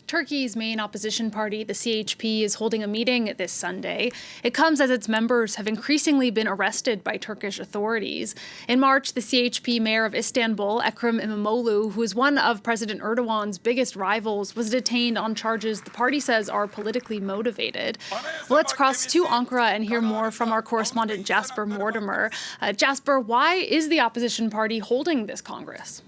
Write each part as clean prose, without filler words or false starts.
Turkey's main opposition party, the CHP, is holding a meeting this Sunday. It comes as its members have increasingly been arrested by Turkish authorities. In March, the CHP mayor of Istanbul, Ekrem İmamoğlu, who is one of President Erdogan's biggest rivals, was detained on charges the party says are politically motivated. Let's cross to Ankara and hear more from our correspondent Jasper Mortimer. Jasper, why is the opposition party holding this Congress?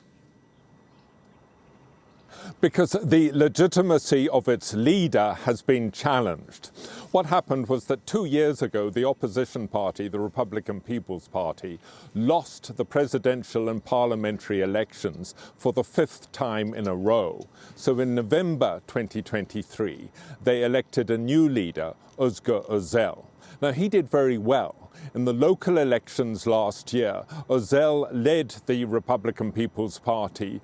Because the legitimacy of its leader has been challenged. What happened was that 2 years ago, the opposition party, the Republican People's Party, lost the presidential and parliamentary elections for the 5th time in a row. So in November 2023, they elected a new leader, Özgür Özel. Now, he did very well. In the local elections last year, Özel led the Republican People's Party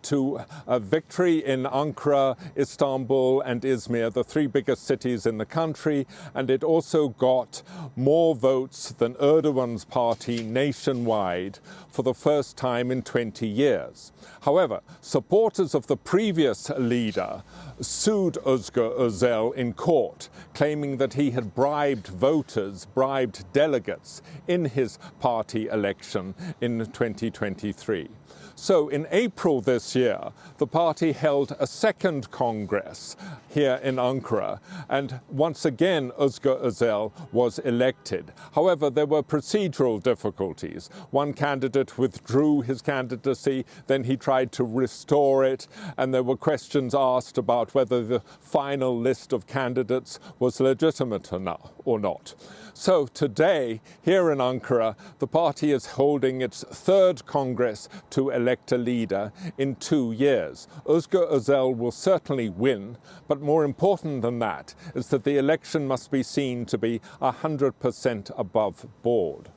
to a victory in Ankara, Istanbul and Izmir, the 3 biggest cities in the country, and it also got more votes than Erdogan's party nationwide for the first time in 20 years. However, supporters of the previous leader sued Özgür Özel in court, claiming that he had bribed voters, bribed delegates in his party election in 2023. So in April this year, the party held a second Congress here in Ankara, and once again Özgür Özel was elected. However, there were procedural difficulties. One candidate withdrew his candidacy, then he tried to restore it, and there were questions asked about whether the final list of candidates was legitimate or not. So today, here in Ankara, the party is holding its 3rd Congress to elect a leader in 2 years. Özgür Özel will certainly win, but more important than that is that the election must be seen to be 100% above board.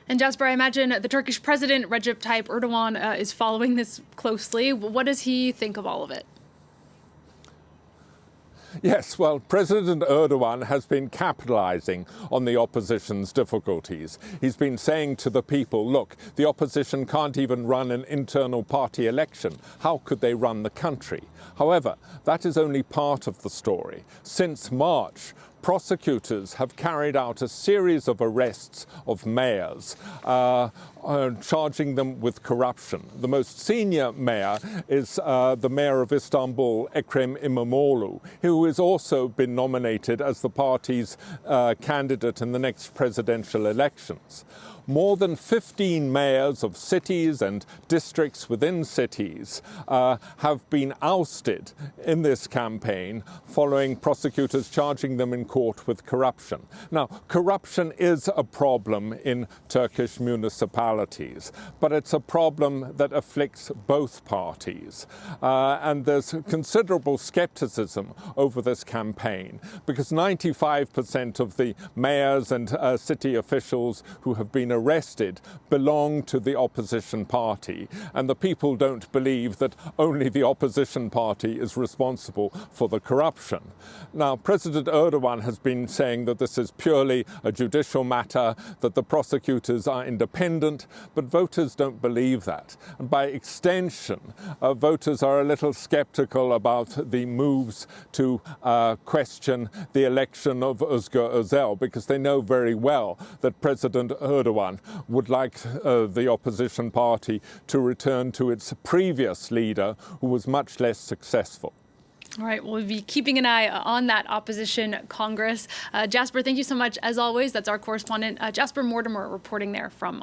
And Jasper, I imagine the Turkish president, Recep Tayyip Erdogan, is following this closely. What does he think of all of it? Yes, well, President Erdogan has been capitalizing on the opposition's difficulties. He's been saying to the people, look, the opposition can't even run an internal party election. How could they run the country? However, that is only part of the story. Since March, prosecutors have carried out a series of arrests of mayors, charging them with corruption. The most senior mayor is the mayor of Istanbul, Ekrem İmamoğlu, who has also been nominated as the party's candidate in the next presidential elections. More than 15 mayors of cities and districts within cities have been ousted in this campaign following prosecutors charging them in court with corruption. Now, corruption is a problem in Turkish municipalities, but it's a problem that afflicts both parties. And there's considerable skepticism over this campaign because 95% of the mayors and city officials who have been arrested belong to the opposition party, and the people don't believe that only the opposition party is responsible for the corruption. Now, President Erdogan has been saying that this is purely a judicial matter, that the prosecutors are independent, but voters don't believe that. And by extension, voters are a little skeptical about the moves to question the election of Özgür Özel, because they know very well that President Erdogan would like the opposition party to return to its previous leader, who was much less successful. All right, we'll be keeping an eye on that opposition Congress. Jasper, thank you so much. As always, that's our correspondent, Jasper Mortimer, reporting there from